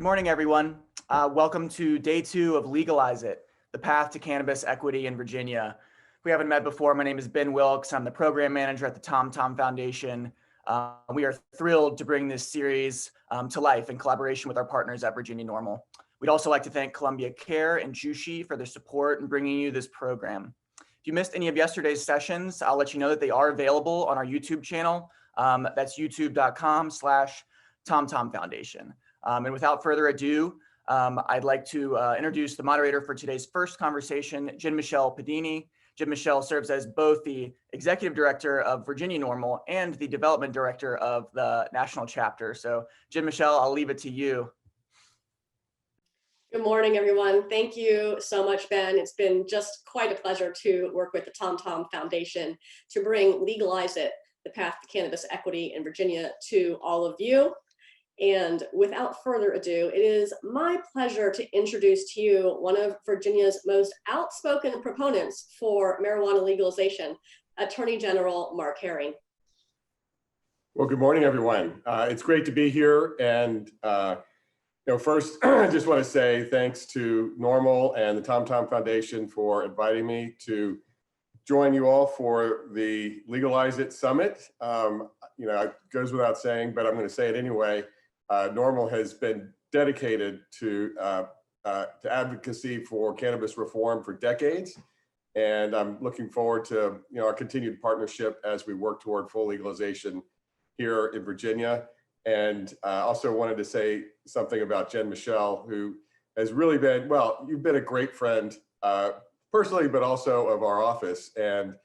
morning, everyone. Welcome to day 2 of Legalize It, the path to cannabis equity in Virginia. If we haven't met before, my name is Ben Wilkes. I'm the program manager at the TomTom Foundation. We are thrilled to bring this series to life in collaboration with our partners at Virginia NORML. We'd also like to thank Columbia Care and Jushi for their support in bringing you this program. If you missed any of yesterday's sessions, I'll let you know that they are available on our YouTube channel. That's youtube.com/TomTom Foundation. And without further ado, I'd like to introduce the moderator for today's first conversation, Jean-Michel Padini. Jean-Michel serves as both the Executive Director of Virginia NORML and the Development Director of the National Chapter. So Jean-Michel, I'll leave it to you. Good morning, everyone. Thank you so much, Ben. It's been just quite a pleasure to work with the TomTom Foundation to bring Legalize It, the path to cannabis equity in Virginia, to all of you. And without further ado, it is my pleasure to introduce to you one of Virginia's most outspoken proponents for marijuana legalization, Attorney General Mark Herring. Well, good morning, everyone. It's great to be here. And first, I just want to say thanks to NORML and the TomTom Foundation for inviting me to join you all for the Legalize It Summit. It goes without saying, but I'm going to say it anyway. NORML has been dedicated to advocacy for cannabis reform for decades, and I'm looking forward to our continued partnership as we work toward full legalization here in Virginia. And I also wanted to say something about Jean-Michel, who has really been, well, you've been a great friend personally, but also of our office, and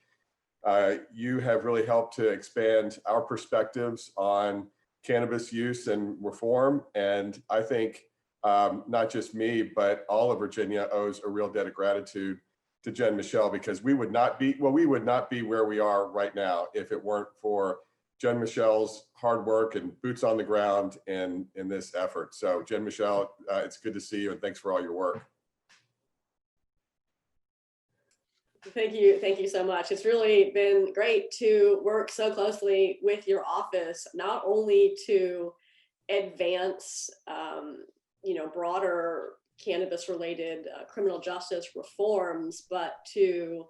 you have really helped to expand our perspectives on cannabis use and reform. And I think not just me, but all of Virginia owes a real debt of gratitude to Jean-Michel, because we would not be where we are right now if it weren't for Jean-Michel's hard work and boots on the ground in this effort. So Jean-Michel, it's good to see you, and thanks for all your work. Thank you so much. It's really been great to work so closely with your office, not only to advance broader cannabis related criminal justice reforms, but to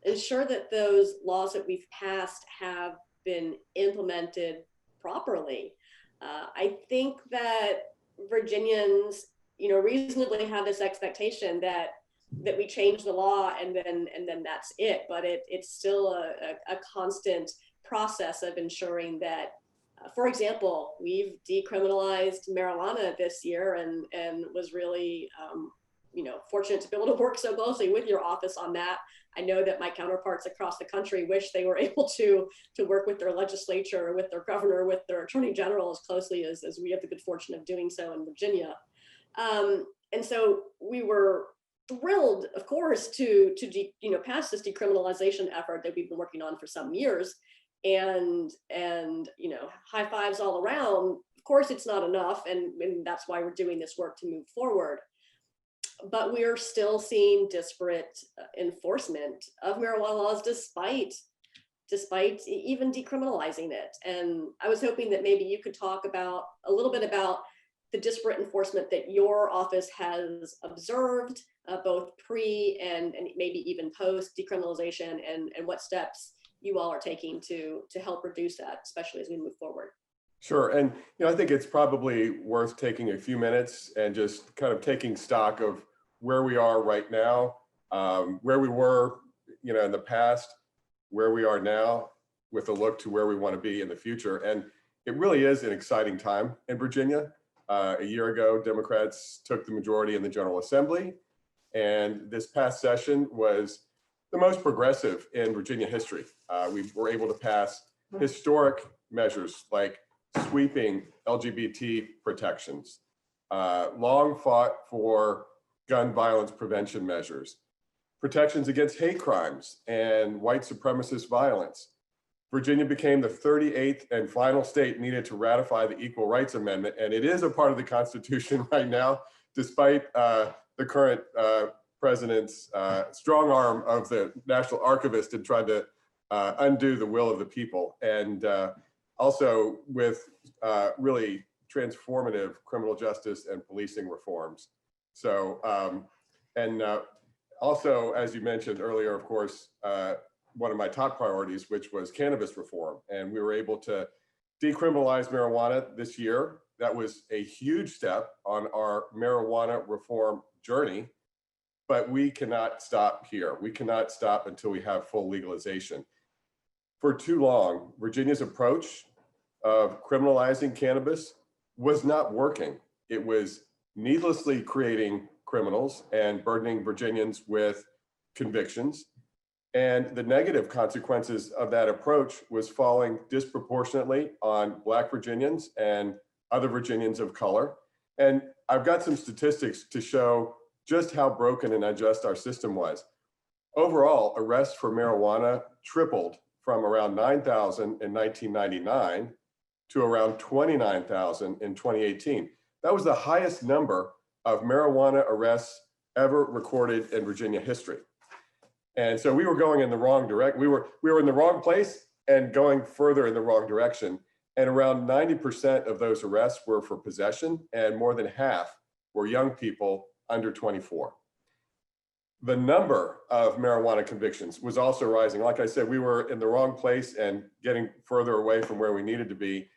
ensure that those laws that we've passed have been implemented properly. I think that Virginians reasonably have this expectation that we change the law and then that's it. But it's still a constant process of ensuring that, for example, we've decriminalized marijuana this year and was really fortunate to be able to work so closely with your office on that. I know that my counterparts across the country wish they were able to work with their legislature, with their governor, with their attorney general as closely as we have the good fortune of doing so in Virginia. And so we were thrilled, of course, to pass this decriminalization effort that we've been working on for some years, and high fives all around. Of course, it's not enough, and that's why we're doing this work to move forward. But we are still seeing disparate enforcement of marijuana laws despite even decriminalizing it. And I was hoping that maybe you could talk a little bit about the disparate enforcement that your office has observed, both pre and maybe even post decriminalization, and what steps you all are taking to help reduce that, especially as we move forward. Sure. And I think it's probably worth taking a few minutes and just kind of taking stock of where we are right now, where we were in the past, where we are now, with a look to where we want to be in the future. And it really is an exciting time in Virginia. A year ago, Democrats took the majority in the General Assembly, and this past session was the most progressive in Virginia history. We were able to pass historic measures like sweeping LGBT protections, long fought for gun violence prevention measures, protections against hate crimes and white supremacist violence. Virginia became the 38th and final state needed to ratify the Equal Rights Amendment, and it is a part of the Constitution right now, despite the current president's strong arm of the National Archivist in trying to undo the will of the people. And also with really transformative criminal justice and policing reforms. So, also, as you mentioned earlier, of course, one of my top priorities, which was cannabis reform. And we were able to decriminalize marijuana this year. That was a huge step on our marijuana reform journey, but we cannot stop here. We cannot stop until we have full legalization. For too long, Virginia's approach of criminalizing cannabis was not working. It was needlessly creating criminals and burdening Virginians with convictions. And the negative consequences of that approach was falling disproportionately on Black Virginians and other Virginians of color. And I've got some statistics to show just how broken and unjust our system was. Overall, arrests for marijuana tripled from around 9,000 in 1999 to around 29,000 in 2018. That was the highest number of marijuana arrests ever recorded in Virginia history. And so we were going in the wrong direction. We were in the wrong place and going further in the wrong direction. And around 90% of those arrests were for possession, and more than half were young people under 24. The number of marijuana convictions was also rising. Like I said, we were in the wrong place and getting further away from where we needed to be.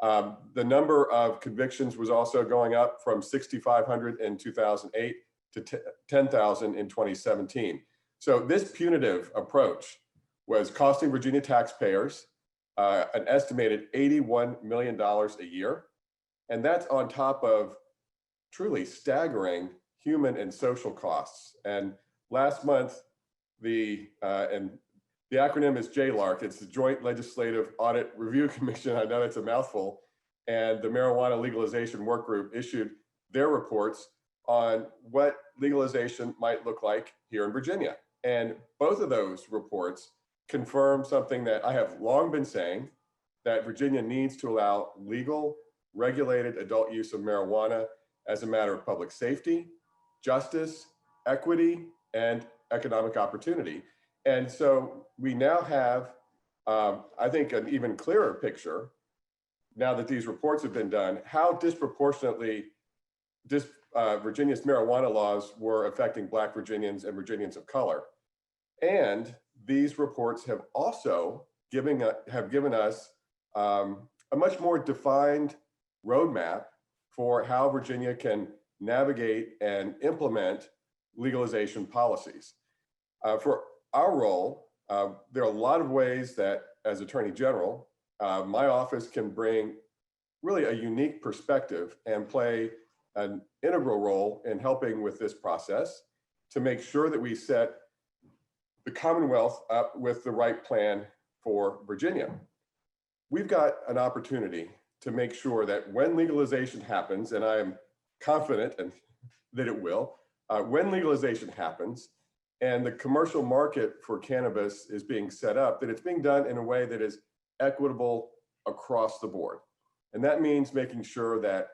The number of convictions was also going up from 6,500 in 2008 to 10,000 in 2017. So this punitive approach was costing Virginia taxpayers an estimated $81 million a year. And that's on top of truly staggering human and social costs. And last month, the acronym is JLARC. It's the Joint Legislative Audit Review Commission. I know it's a mouthful. And the Marijuana Legalization Work Group issued their reports on what legalization might look like here in Virginia. And both of those reports confirm something that I have long been saying, that Virginia needs to allow legal, regulated adult use of marijuana as a matter of public safety, justice, equity, and economic opportunity. And so we now have, I think, an even clearer picture, now that these reports have been done, how disproportionately Virginia's marijuana laws were affecting Black Virginians and Virginians of color. And these reports have also given us a much more defined roadmap for how Virginia can navigate and implement legalization policies. For our role, there are a lot of ways that, as Attorney General, my office can bring really a unique perspective and play an integral role in helping with this process to make sure that we set the Commonwealth up with the right plan for Virginia. We've got an opportunity to make sure that when legalization happens, and I am confident that it will, when legalization happens and the commercial market for cannabis is being set up, that it's being done in a way that is equitable across the board. And that means making sure that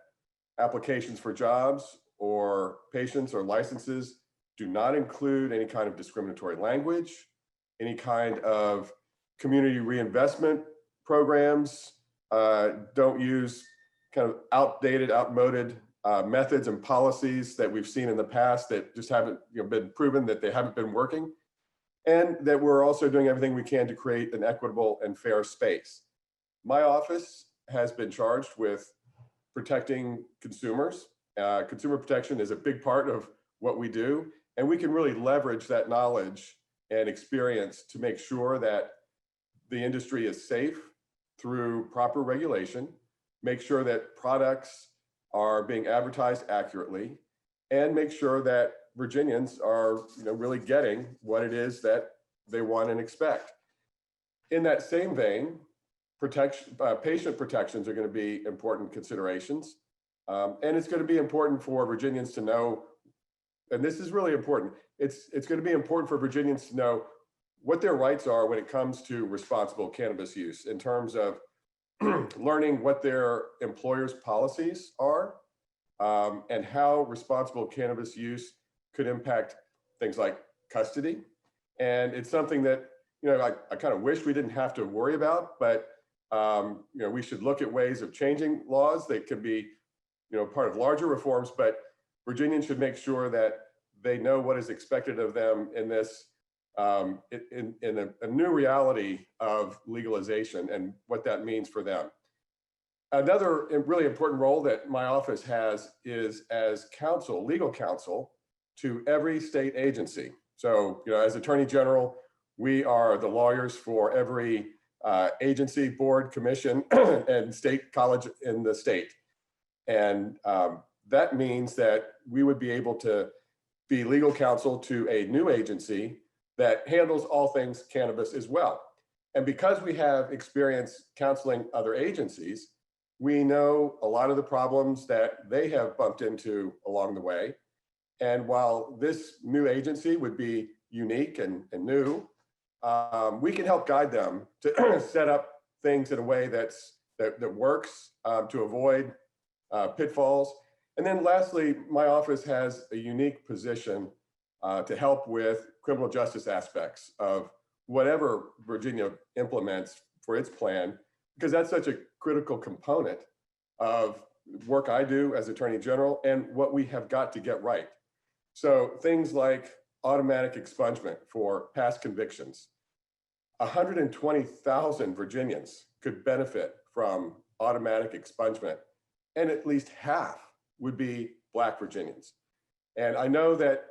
applications for jobs or patients or licenses do not include any kind of discriminatory language, any kind of community reinvestment programs, don't use kind of outmoded methods and policies that we've seen in the past that just haven't been proven that they haven't been working, and that we're also doing everything we can to create an equitable and fair space. My office has been charged with protecting consumers. Consumer protection is a big part of what we do, and we can really leverage that knowledge and experience to make sure that the industry is safe through proper regulation, make sure that products are being advertised accurately, and make sure that Virginians are really getting what it is that they want and expect. In that same vein, patient protections are going to be important considerations. And it's going to be important for Virginians to know, and this is really important, it's going to be important for Virginians to know what their rights are when it comes to responsible cannabis use, in terms of learning what their employers' policies are, and how responsible cannabis use could impact things like custody. And it's something that I kind of wish we didn't have to worry about, but We should look at ways of changing laws that could be, part of larger reforms, but Virginians should make sure that they know what is expected of them in this, in a new reality of legalization and what that means for them. Another really important role that my office has is as counsel, legal counsel to every state agency. So, as Attorney General, we are the lawyers for every agency, board, commission, and state college in the state. And that means that we would be able to be legal counsel to a new agency that handles all things cannabis as well. And because we have experience counseling other agencies, we know a lot of the problems that they have bumped into along the way. And while this new agency would be unique and new, we can help guide them to set up things in a way that works to avoid pitfalls. And then lastly, my office has a unique position to help with criminal justice aspects of whatever Virginia implements for its plan, because that's such a critical component of work I do as Attorney General and what we have got to get right. So things like automatic expungement for past convictions. 120,000 Virginians could benefit from automatic expungement, and at least half would be Black Virginians. And I know that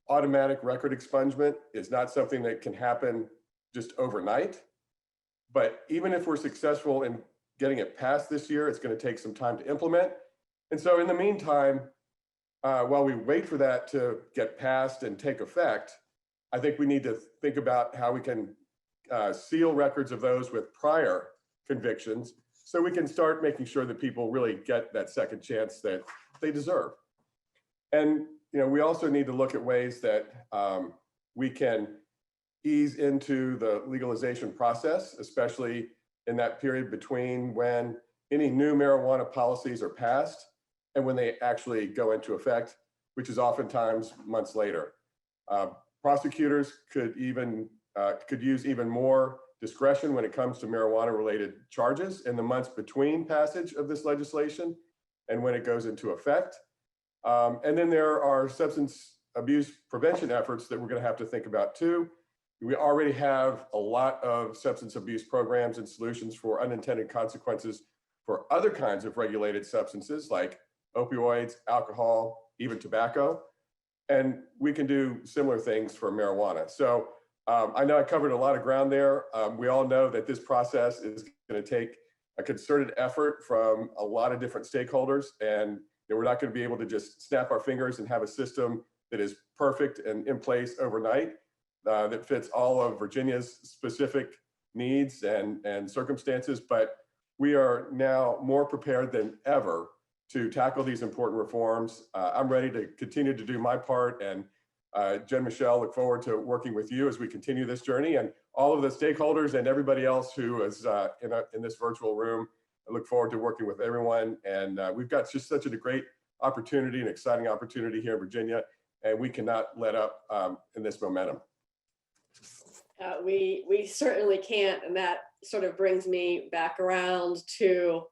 automatic record expungement is not something that can happen just overnight, but even if we're successful in getting it passed this year, it's going to take some time to implement. And so in the meantime, while we wait for that to get passed and take effect, I think we need to think about how we can seal records of those with prior convictions so we can start making sure that people really get that second chance that they deserve. And we also need to look at ways that we can ease into the legalization process, especially in that period between when any new marijuana policies are passed and when they actually go into effect, which is oftentimes months later. Prosecutors could use even more discretion when it comes to marijuana-related charges in the months between passage of this legislation and when it goes into effect. And then there are substance abuse prevention efforts that we're going to have to think about too. We already have a lot of substance abuse programs and solutions for unintended consequences for other kinds of regulated substances like opioids, alcohol, even tobacco. And we can do similar things for marijuana. So I know I covered a lot of ground there. We all know that this process is going to take a concerted effort from a lot of different stakeholders, and we're not going to be able to just snap our fingers and have a system that is perfect and in place overnight that fits all of Virginia's specific needs and circumstances. But we are now more prepared than ever to tackle these important reforms. I'm ready to continue to do my part, and Jen Michelle, look forward to working with you as we continue this journey, and all of the stakeholders and everybody else who is in this virtual room. I look forward to working with everyone, and we've got just such a great opportunity, an exciting opportunity here in Virginia, and we cannot let up in this momentum. We certainly can't, and that sort of brings me back around to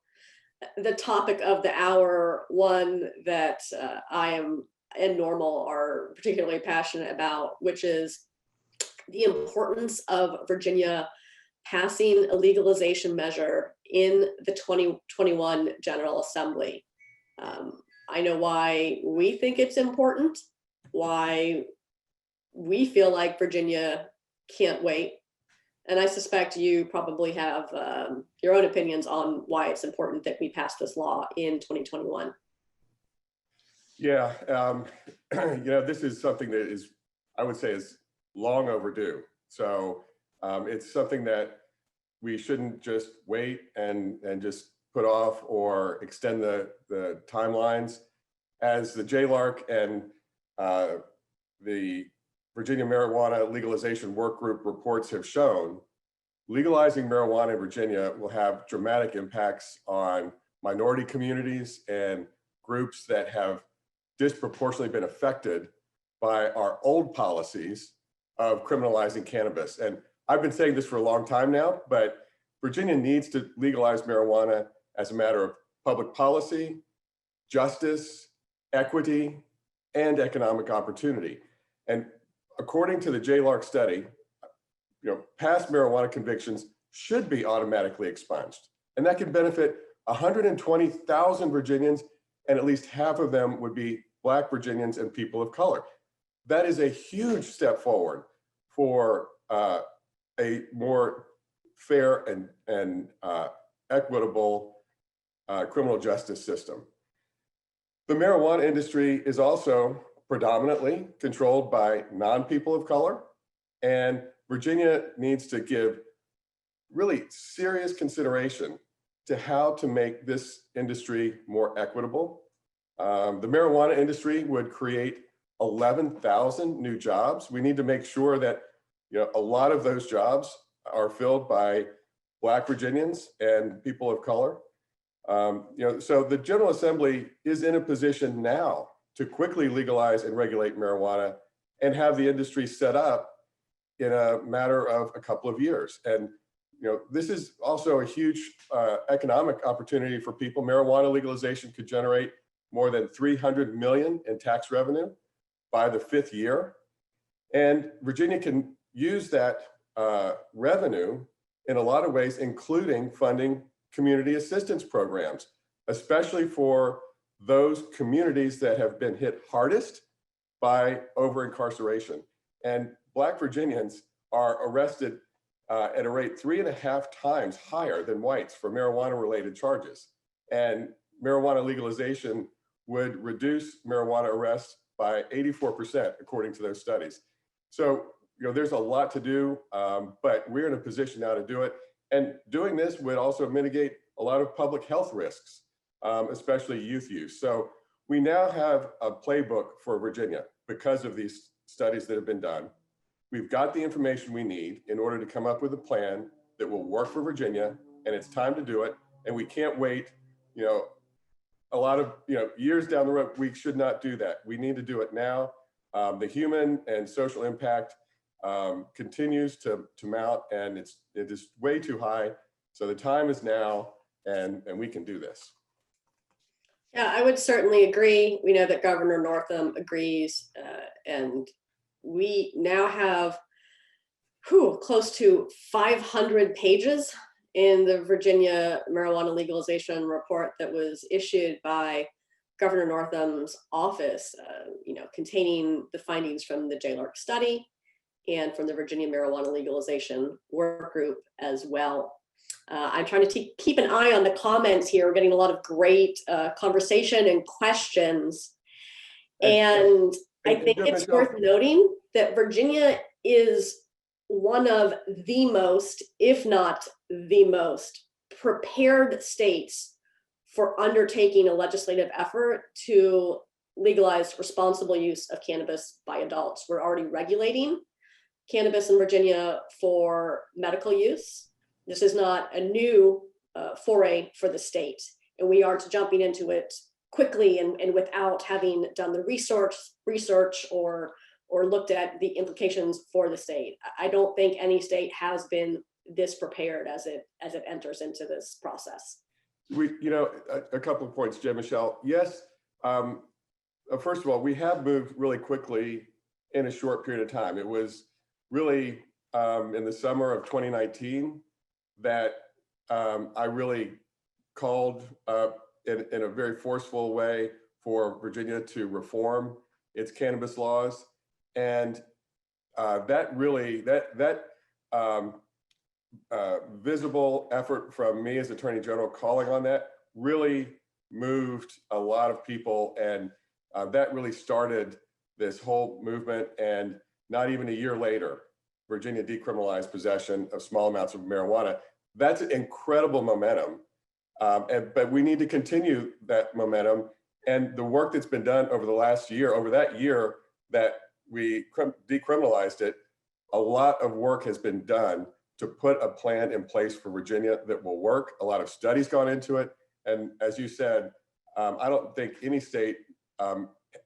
the topic of the hour, one that I am and NORML are particularly passionate about, which is the importance of Virginia passing a legalization measure in the 2021 General Assembly. I know why we think it's important, why we feel like Virginia can't wait. And I suspect you probably have your own opinions on why it's important that we pass this law in 2021. Yeah, this is something that is, I would say, is long overdue. So it's something that we shouldn't just wait and just put off or extend the timelines. As the JLARC and the Virginia Marijuana Legalization Work Group reports have shown, legalizing marijuana in Virginia will have dramatic impacts on minority communities and groups that have disproportionately been affected by our old policies of criminalizing cannabis. And I've been saying this for a long time now, but Virginia needs to legalize marijuana as a matter of public policy, justice, equity, and economic opportunity. And according to the JLARC study, past marijuana convictions should be automatically expunged. And that can benefit 120,000 Virginians, and at least half of them would be Black Virginians and people of color. That is a huge step forward for a more fair and equitable criminal justice system. The marijuana industry is also predominantly controlled by non-people of color, and Virginia needs to give really serious consideration to how to make this industry more equitable. The marijuana industry would create 11,000 new jobs. We need to make sure that a lot of those jobs are filled by Black Virginians and people of color. So the General Assembly is in a position now to quickly legalize and regulate marijuana and have the industry set up in a matter of a couple of years. And this is also a huge economic opportunity for people. Marijuana legalization could generate more than $300 million in tax revenue by the 5th year. And Virginia can use that revenue in a lot of ways, including funding community assistance programs, especially for those communities that have been hit hardest by over-incarceration. And Black Virginians are arrested at a rate 3.5 times higher than whites for marijuana-related charges. And marijuana legalization would reduce marijuana arrests by 84%, according to those studies. So, there's a lot to do, but we're in a position now to do it. And doing this would also mitigate a lot of public health risks, especially youth use. So we now have a playbook for Virginia because of these studies that have been done. We've got the information we need in order to come up with a plan that will work for Virginia, and it's time to do it. And we can't wait, a lot of years down the road. We should not do that. We need to do it now. The human and social impact continues to mount, and it is way too high. So the time is now, and we can do this. Yeah, I would certainly agree. We know that Governor Northam agrees, and we now have close to 500 pages in the Virginia marijuana legalization report that was issued by Governor Northam's office, containing the findings from the JLARC study and from the Virginia marijuana legalization work group as well. I'm trying to keep an eye on the comments here. We're getting a lot of great conversation and questions. And I think it's worth noting that Virginia is one of the most, if not the most, prepared states for undertaking a legislative effort to legalize responsible use of cannabis by adults. We're already regulating cannabis in Virginia for medical use. This is not a new foray for the state, and we aren't jumping into it quickly and without having done the research or looked at the implications for the state. I don't think any state has been this prepared as it enters into this process. A couple of points, Jen Michelle. Yes, first of all, we have moved really quickly in a short period of time. It was really in the summer of 2019 that I really called in a very forceful way for Virginia to reform its cannabis laws, and that visible effort from me as Attorney General calling on that really moved a lot of people, and that really started this whole movement. And not even a year later, Virginia decriminalized possession of small amounts of marijuana. That's incredible momentum, but we need to continue that momentum. And the work that's been done over the last year, over that year that we decriminalized it, a lot of work has been done to put a plan in place for Virginia that will work. A lot of studies gone into it. And as you said, I don't think any state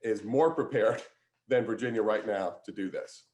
is more prepared than Virginia right now to do this.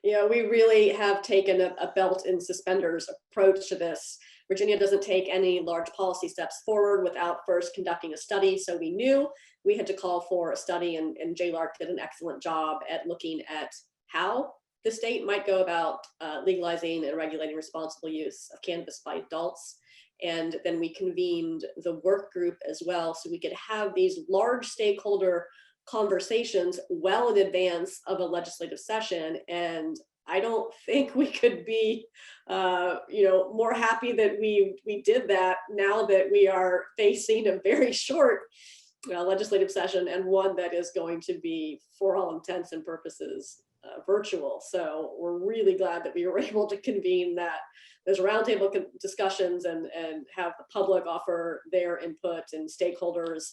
Yeah, we really have taken a belt and suspenders approach to this. Virginia doesn't take any large policy steps forward without first conducting a study. So we knew we had to call for a study, and JLARC did an excellent job at looking at how the state might go about legalizing and regulating responsible use of cannabis by adults. And then we convened the work group as well, so we could have these large stakeholder conversations well in advance of a legislative session. And I don't think we could be, more happy that we did that now that we are facing a very short legislative session, and one that is going to be, for all intents and purposes, virtual. So we're really glad that we were able to convene those roundtable discussions and have the public offer their input, and stakeholders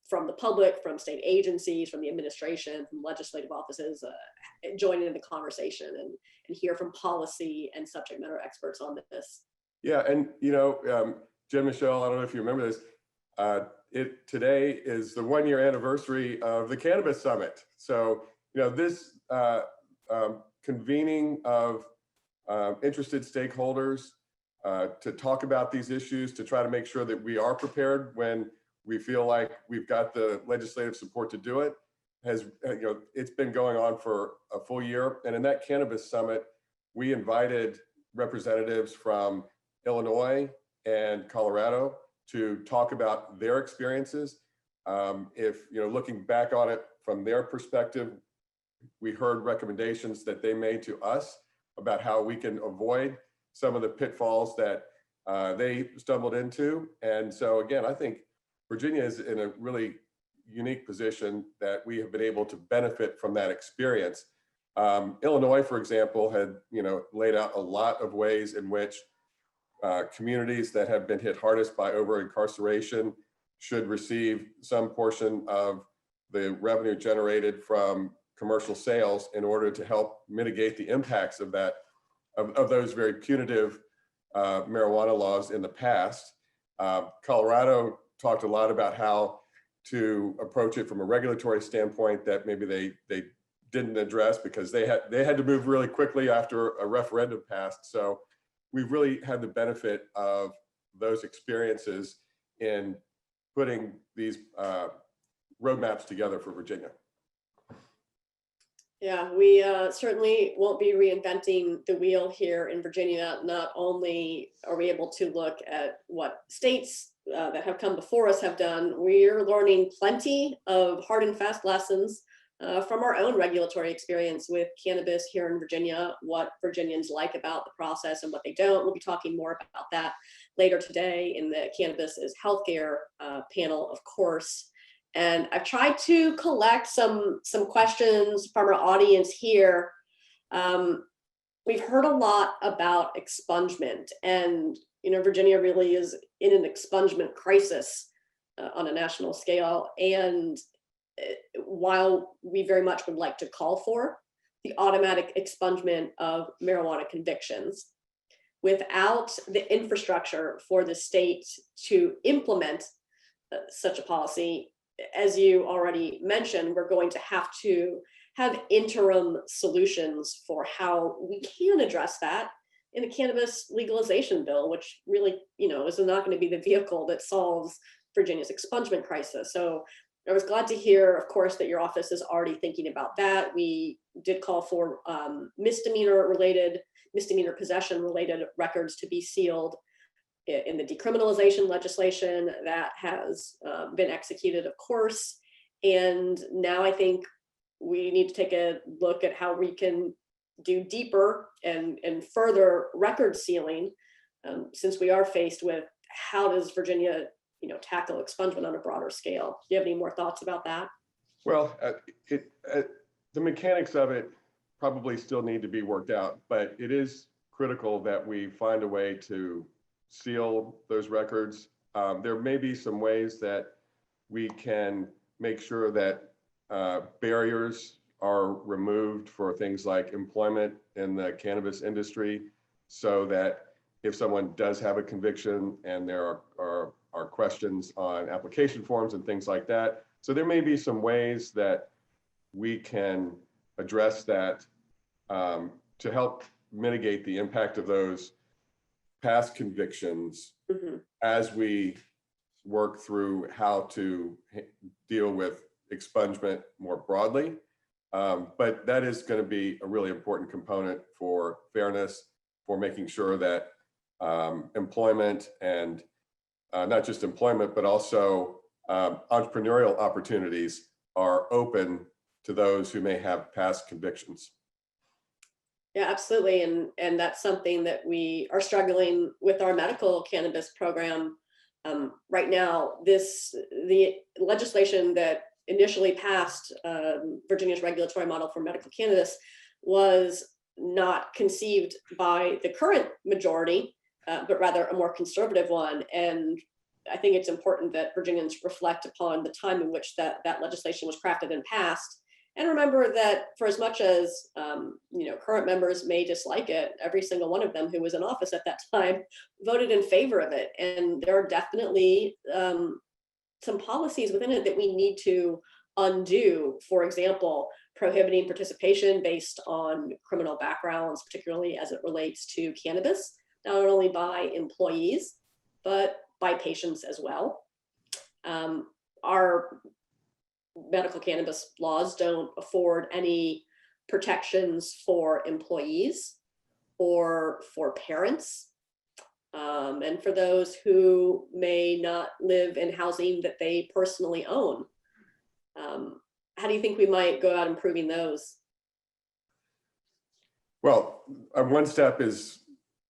from the public, from state agencies, from the administration, from legislative offices join in the conversation and hear from policy and subject matter experts on this. Yeah, and Jen, Michelle, I don't know if you remember this. Today is the 1-year anniversary of the Cannabis Summit. So this convening of interested stakeholders to talk about these issues, to try to make sure that we are prepared when we feel like we've got the legislative support to do it, has it's been going on for a full year. And in that Cannabis Summit, we invited representatives from Illinois and Colorado to talk about their experiences. If looking back on it from their perspective, we heard recommendations that they made to us about how we can avoid some of the pitfalls that they stumbled into. And so again, I think Virginia is in a really unique position that we have been able to benefit from that experience. Illinois, for example, had laid out a lot of ways in which communities that have been hit hardest by over-incarceration should receive some portion of the revenue generated from commercial sales in order to help mitigate the impacts of those very punitive marijuana laws in the past. Colorado talked a lot about how to approach it from a regulatory standpoint that maybe they didn't address because they had to move really quickly after a referendum passed. So we've really had the benefit of those experiences in putting these roadmaps together for Virginia. Yeah, we certainly won't be reinventing the wheel here in Virginia. Not only are we able to look at what states that have come before us have done, we're learning plenty of hard and fast lessons from our own regulatory experience with cannabis here in Virginia, what Virginians like about the process and what they don't. We'll be talking more about that later today in the Cannabis is Healthcare panel, of course. And I've tried to collect some questions from our audience here. We've heard a lot about expungement, and Virginia really is in an expungement crisis on a national scale. And while we very much would like to call for the automatic expungement of marijuana convictions, without the infrastructure for the state to implement such a policy, as you already mentioned, we're going to have interim solutions for how we can address that in a cannabis legalization bill, which really, is not going to be the vehicle that solves Virginia's expungement crisis. So I was glad to hear, of course, that your office is already thinking about that. We did call for misdemeanor possession related records to be sealed in the decriminalization legislation that has been executed, of course. And now I think we need to take a look at how we can do deeper and further record sealing, since we are faced with how does Virginia tackle expungement on a broader scale. Do you have any more thoughts about that? Well, the mechanics of it probably still need to be worked out, but it is critical that we find a way to seal those records. There may be some ways that we can make sure that barriers are removed for things like employment in the cannabis industry, so that if someone does have a conviction and there are questions on application forms and things like that. So there may be some ways that we can address that to help mitigate the impact of those past convictions Mhm. as we work through how to deal with expungement more broadly. But that is going to be a really important component for fairness, for making sure that employment and not just employment, but also entrepreneurial opportunities are open to those who may have past convictions. Yeah, absolutely. And that's something that we are struggling with our medical cannabis program right now. The legislation that initially passed Virginia's regulatory model for medical cannabis was not conceived by the current majority, but rather a more conservative one. And I think it's important that Virginians reflect upon the time in which that legislation was crafted and passed. And remember that for as much as current members may dislike it, every single one of them who was in office at that time voted in favor of it. And there are definitely some policies within it that we need to undo. For example, prohibiting participation based on criminal backgrounds, particularly as it relates to cannabis, not only by employees, but by patients as well. Our medical cannabis laws don't afford any protections for employees or for parents. And for those who may not live in housing that they personally own. How do you think we might go about improving those? Well, one step is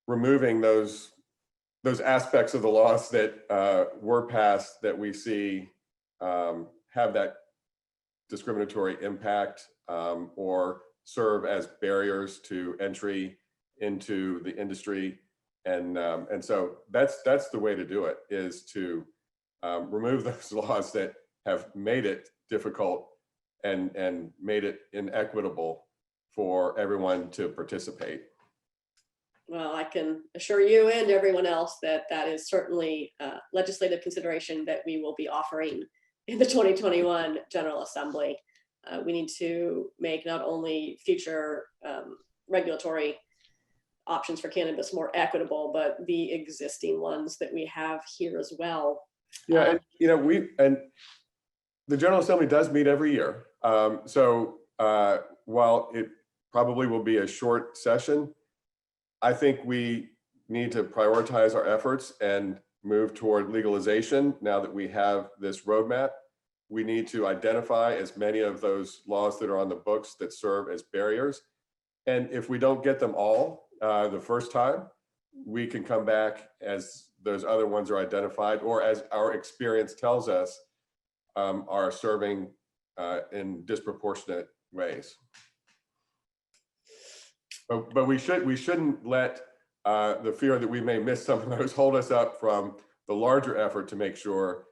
removing those aspects of the laws that were passed that we see have that discriminatory impact or serve as barriers to entry into the industry. And so that's the way to do it, is to remove those laws that have made it difficult and made it inequitable for everyone to participate. Well, I can assure you and everyone else that that is certainly legislative consideration that we will be offering in the 2021 General Assembly. We need to make not only future regulatory options for cannabis more equitable, but the existing ones that we have here as well. Yeah, and the General Assembly does meet every year. So while it probably will be a short session, I think we need to prioritize our efforts and move toward legalization now that we have this roadmap. We need to identify as many of those laws that are on the books that serve as barriers. And if we don't get them all the first time, we can come back as those other ones are identified, or as our experience tells us, are serving in disproportionate ways. But we shouldn't let the fear that we may miss some of those hold us up from the larger effort to make sure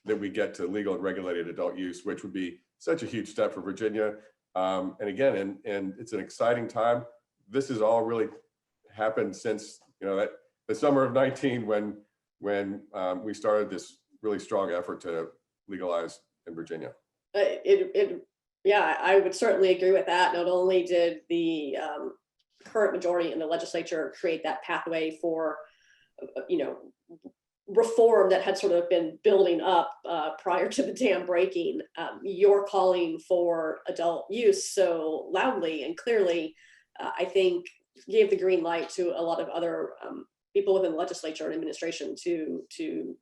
that we get to legal and regulated adult use, which would be such a huge step for Virginia. And again, and it's an exciting time. This has all really happened since that the summer of 19 when we started this really strong effort to legalize in Virginia. Yeah, I would certainly agree with that. Not only did the current majority in the legislature create that pathway for, reform that had sort of been building up prior to the dam breaking, you're calling for adult use so loudly and clearly, I think gave the green light to a lot of other people within the legislature and administration to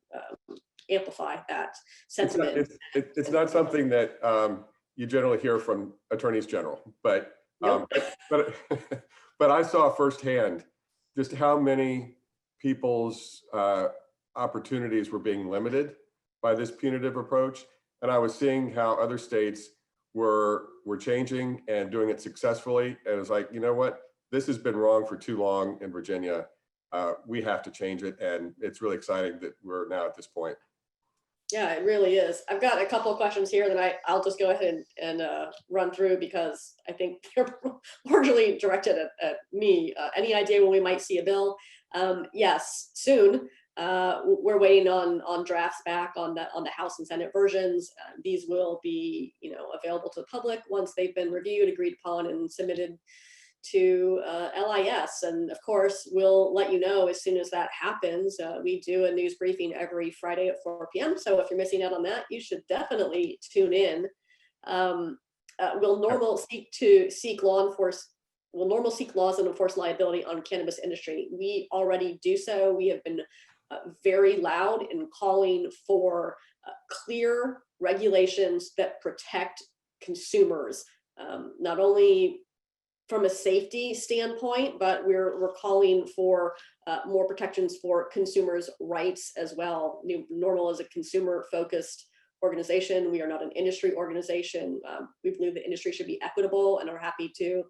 amplify that sentiment. It's not something that you generally hear from attorneys general, but Nope. but I saw firsthand just how many people's opportunities were being limited by this punitive approach, and I was seeing how other states were changing and doing it successfully. And it was like, you know what, this has been wrong for too long in Virginia. We have to change it, and it's really exciting that we're now at this point. Yeah, it really is. I've got a couple of questions here that I'll just go ahead and run through because I think they're largely directed at me. Any idea when we might see a bill? Yes, soon. We're waiting on drafts back on the House and Senate versions. These will be available to the public once they've been reviewed, agreed upon, and submitted to LIS. And of course, we'll let you know as soon as that happens. We do a news briefing every Friday at 4 p.m. So if you're missing out on that, you should definitely tune in. Will NORML seek laws and enforce liability on cannabis industry? We already do so. We have been very loud in calling for clear regulations that protect consumers, not only from a safety standpoint, but we're calling for more protections for consumers' rights as well. NORML is a consumer-focused organization. We are not an industry organization. We believe the industry should be equitable and are happy to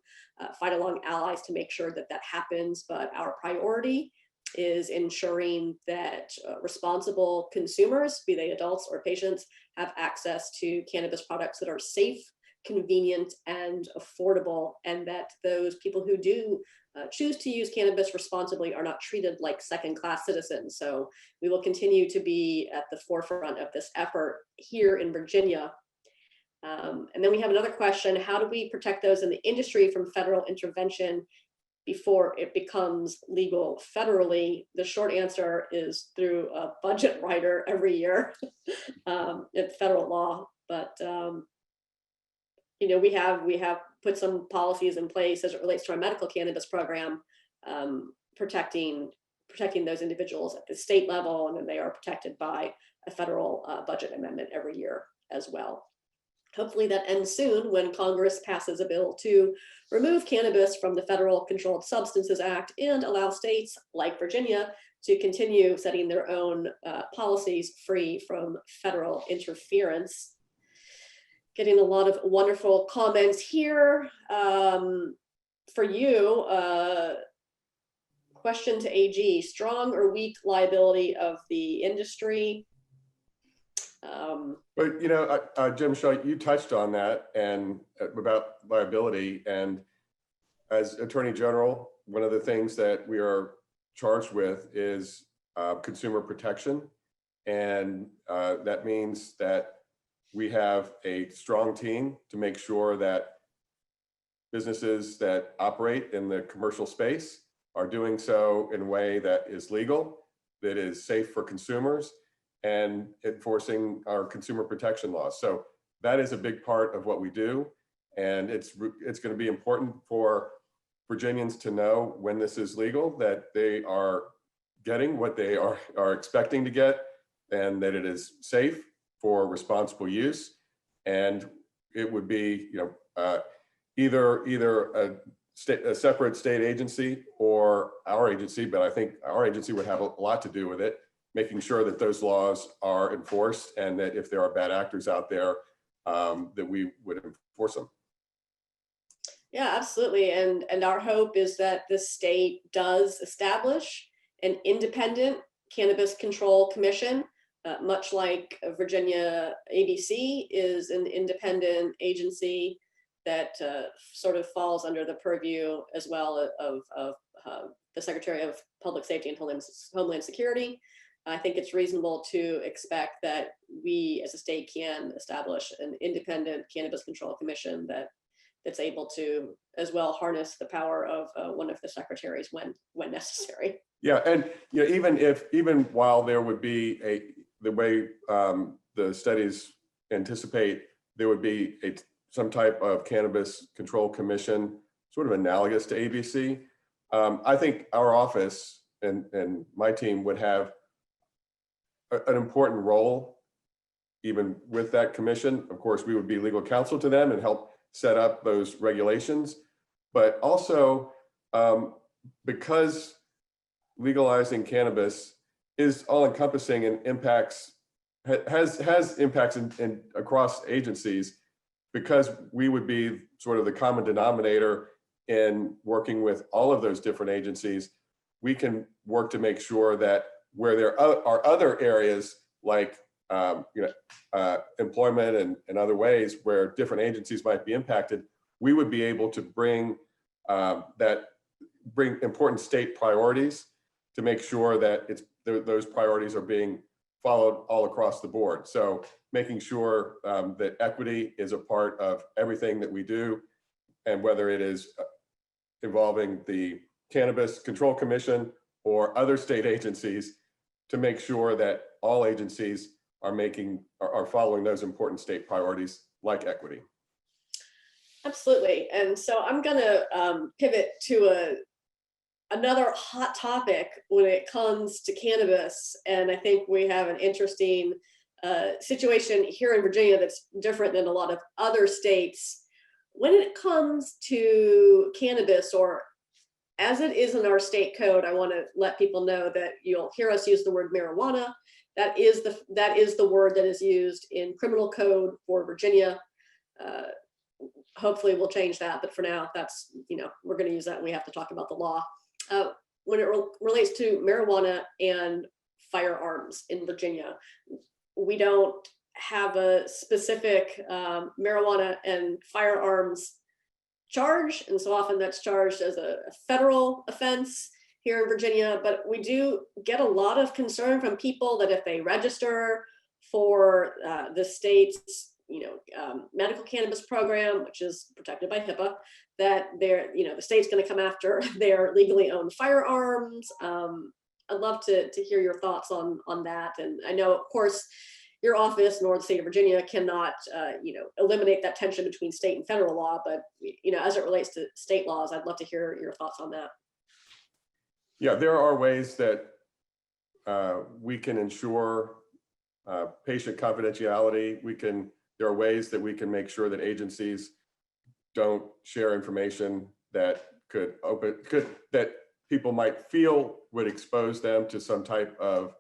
fight along allies to make sure that that happens. But our priority is ensuring that responsible consumers, be they adults or patients, have access to cannabis products that are safe, convenient, and affordable, and that those people who do choose to use cannabis responsibly are not treated like second-class citizens. So we will continue to be at the forefront of this effort here in Virginia. And then we have another question: how do we protect those in the industry from federal intervention before it becomes legal federally? The short answer is through a budget rider every year in federal law. But you know, we have put some policies in place as it relates to our medical cannabis program, protecting those individuals at the state level, and then they are protected by a federal budget amendment every year as well. Hopefully that ends soon when Congress passes a bill to remove cannabis from the Federal Controlled Substances Act and allow states like Virginia to continue setting their own policies free from federal interference. Getting a lot of wonderful comments here. For you, question to AG: strong or weak liability of the industry? But you know, Jim Shaw, you touched on that and about liability. And as Attorney General, one of the things that we are charged with is consumer protection, and that means that we have a strong team to make sure that businesses that operate in the commercial space are doing so in a way that is legal, that is safe for consumers, and enforcing our consumer protection laws. So that is a big part of what we do. And it's going to be important for Virginians to know when this is legal, that they are getting what they are expecting to get, and that it is safe for responsible use. And it would be, you know, either a separate state agency or our agency, but I think our agency would have a lot to do with it, making sure that those laws are enforced, and that if there are bad actors out there, that we would enforce them. Yeah, absolutely. And our hope is that the state does establish an independent cannabis control commission, much like Virginia ABC is an independent agency that sort of falls under the purview as well of the Secretary of Public Safety and Homeland Security. I think it's reasonable to expect that we as a state can establish an independent cannabis control commission that's able to as well harness the power of one of the secretaries when necessary. Yeah, and you know, even while there would be the way the studies anticipate, there would be some type of cannabis control commission, sort of analogous to ABC. I think our office and my team would have an important role even with that commission. Of course, we would be legal counsel to them and help set up those regulations, but also because legalizing cannabis is all encompassing and has impacts in across agencies, because we would be sort of the common denominator in working with all of those different agencies. We can work to make sure that where there are other areas like employment and other ways where different agencies might be impacted, we would be able to bring important state priorities to make sure that those priorities are being followed all across the board. So making sure that equity is a part of everything that we do, and whether it is involving the Cannabis Control Commission or other state agencies to make sure that all agencies are following those important state priorities like equity. Absolutely. And so I'm going to pivot to another hot topic when it comes to cannabis. And I think we have an interesting situation here in Virginia that's different than a lot of other states. When it comes to cannabis, or as it is in our state code, I want to let people know that you'll hear us use the word marijuana. That is the word that is used in criminal code for Virginia. Hopefully we'll change that, but for now, that's, we're going to use that and we have to talk about the law. When it relates to marijuana and firearms in Virginia, we don't have a specific marijuana and firearms charge, and so often that's charged as a federal offense here in Virginia. But we do get a lot of concern from people that if they register for the state's medical cannabis program, which is protected by HIPAA, that the state's going to come after their legally owned firearms. I'd love to hear your thoughts on that. And I know, of course, your office nor the state of Virginia cannot eliminate that tension between state and federal law, but as it relates to state laws, I'd love to hear your thoughts on that. Yeah, there are ways that we can ensure patient confidentiality. There are ways that we can make sure that agencies don't share information that that people might feel would expose them to some type of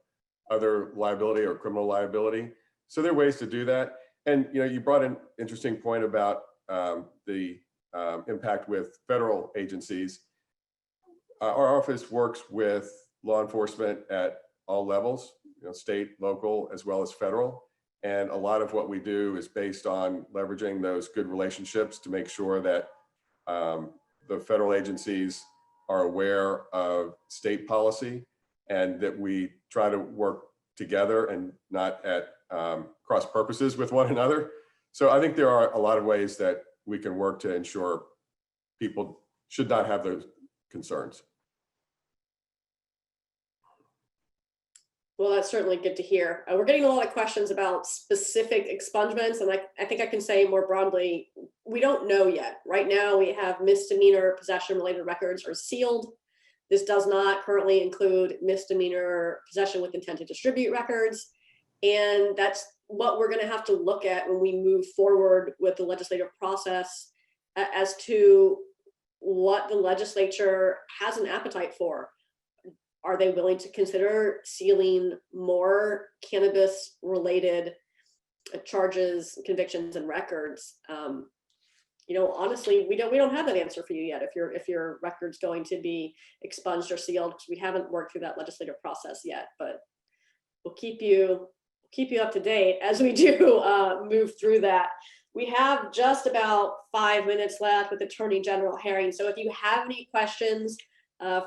other liability or criminal liability. So there are ways to do that. And you brought an interesting point about the impact with federal agencies. Our office works with law enforcement at all levels, state, local, as well as federal. And a lot of what we do is based on leveraging those good relationships to make sure that the federal agencies are aware of state policy and that we try to work together and not at cross purposes with one another. So I think there are a lot of ways that we can work to ensure people should not have those concerns. Well, that's certainly good to hear. We're getting a lot of questions about specific expungements, and I think I can say more broadly, we don't know yet. Right now, we have misdemeanor possession-related records are sealed. This does not currently include misdemeanor possession with intent to distribute records, and that's what we're going to have to look at when we move forward with the legislative process as to what the legislature has an appetite for. Are they willing to consider sealing more cannabis related charges, convictions, and records? Honestly, we don't have that answer for you yet. If your record's going to be expunged or sealed, because we haven't worked through that legislative process yet. But we'll keep you up to date as we do move through that. We have just about 5 minutes left with Attorney General Herring. So if you have any questions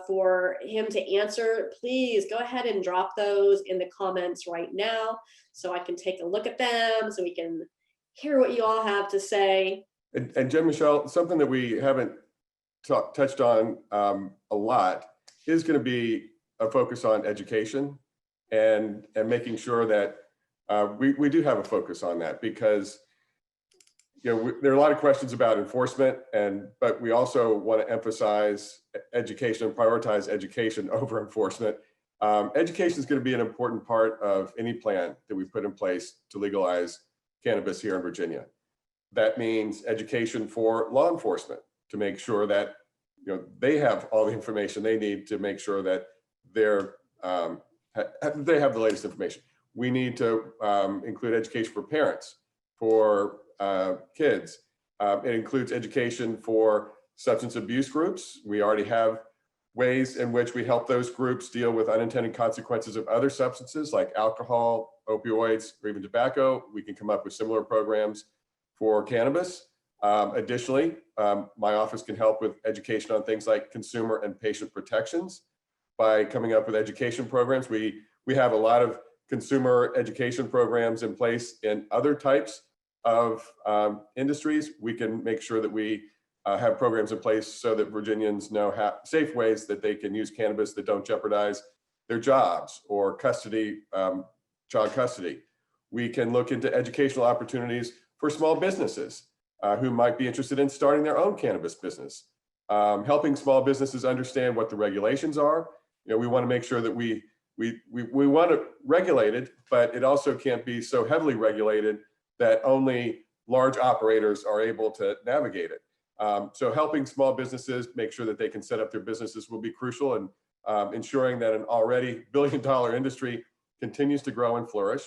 for him to answer, please go ahead and drop those in the comments right now so I can take a look at them, so we can hear what you all have to say. And Jen Michelle, something that we haven't touched on a lot is going to be a focus on education and making sure that we do have a focus on that, because there are a lot of questions about enforcement, but we also want to emphasize education and prioritize education over enforcement. Education is going to be an important part of any plan that we put in place to legalize cannabis here in Virginia. That means education for law enforcement to make sure that they have all the information they need to make sure that they have the latest information. We need to include education for parents, for kids. It includes education for substance abuse groups. We already have ways in which we help those groups deal with unintended consequences of other substances like alcohol, opioids, or even tobacco. We can come up with similar programs for cannabis. Additionally, my office can help with education on things like consumer and patient protections by coming up with education programs. We have a lot of consumer education programs in place in other types of industries. We can make sure that we have programs in place so that Virginians know safe ways that they can use cannabis that don't jeopardize their jobs or custody, child custody. We can look into educational opportunities for small businesses who might be interested in starting their own cannabis business. Helping small businesses understand what the regulations are. We want to make sure that we want it regulated, but it also can't be so heavily regulated that only large operators are able to navigate it. So helping small businesses make sure that they can set up their businesses will be crucial in ensuring that an already billion-dollar industry continues to grow and flourish,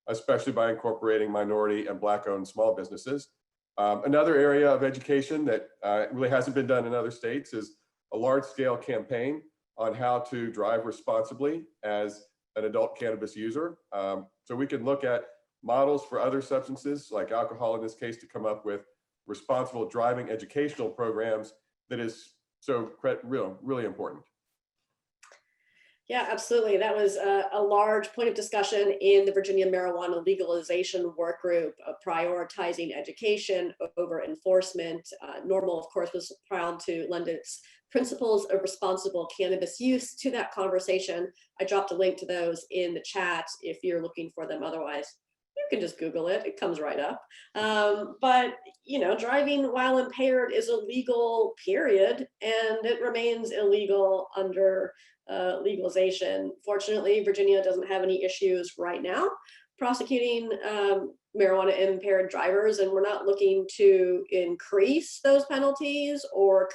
especially by incorporating minority and Black-owned small businesses. Another area of education that really hasn't been done in other states is a large-scale campaign on how to drive responsibly as an adult cannabis user. So we can look at models for other substances like alcohol in this case to come up with responsible driving educational programs that is so really important. Yeah, absolutely. That was a large point of discussion in the Virginia marijuana legalization work group, prioritizing education over enforcement. NORML, of course, was proud to lend its principles of responsible cannabis use to that conversation. I dropped a link to those in the chat if you're looking for them. Otherwise, you can just Google it. It comes right up. But, driving while impaired is illegal, period, and it remains illegal under legalization. Fortunately, Virginia doesn't have any issues right now prosecuting marijuana impaired drivers, and we're not looking to increase those penalties or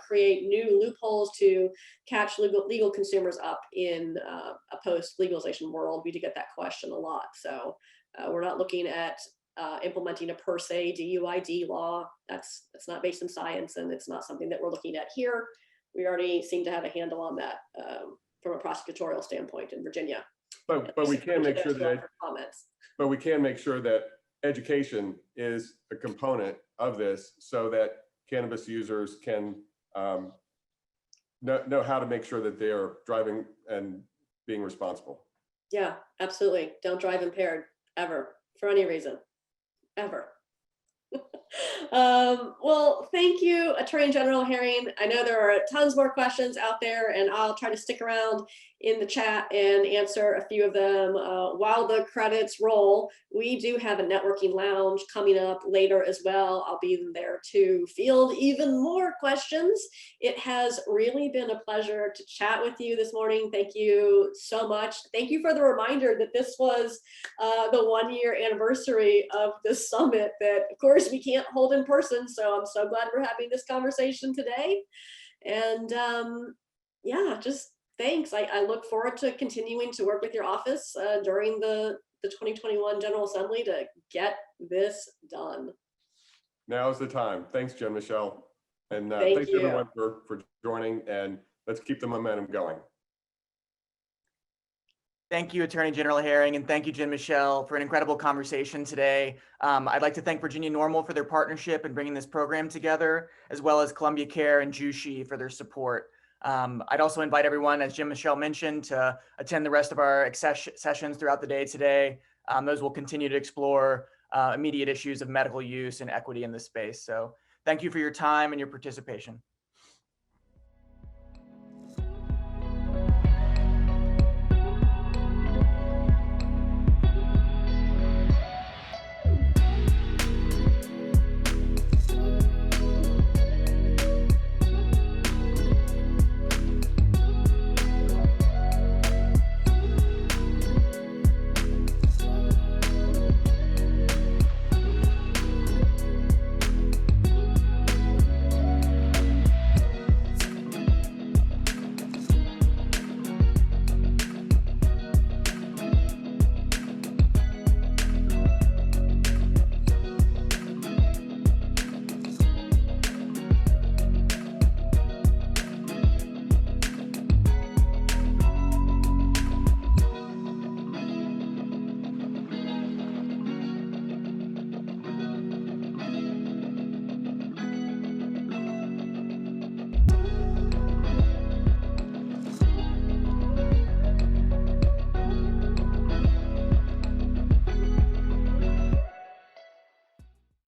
create new loopholes to catch legal consumers up in a post legalization world. We do get that question a lot, so we're not looking at implementing a per se DUID law. That's not based in science, and it's not something that we're looking at here. We already seem to have a handle on that from a prosecutorial standpoint in Virginia. But we can make sure that But we can make sure that education is a component of this, so that cannabis users can know how to make sure that they are driving and being responsible. Yeah, absolutely. Don't drive impaired ever, for any reason, ever. Well, thank you, Attorney General Herring. I know there are tons more questions out there, and I'll try to stick around in the chat and answer a few of them while the credits roll. We do have a networking lounge coming up later as well. I'll be there to field even more questions. It has really been a pleasure to chat with you this morning. Thank you so much. Thank you for the reminder that this was the 1-year anniversary of this summit that, of course, we can't hold in person. So I'm so glad we're having this conversation today. And yeah, just thanks. I look forward to continuing to work with your office during the 2021 General Assembly to get this done. Now's the time. Thanks, Jen Michelle. And thanks everyone for joining, and let's keep the momentum going. Thank you, Attorney General Herring, and thank you, Jen Michelle, for an incredible conversation today. I'd like to thank Virginia NORML for their partnership in bringing this program together, as well as Columbia Care and Jushi for their support. I'd also invite everyone, as Jen Michelle mentioned, to attend the rest of our sessions throughout the day today. Those will continue to explore immediate issues of medical use and equity in this space. So thank you for your time and your participation.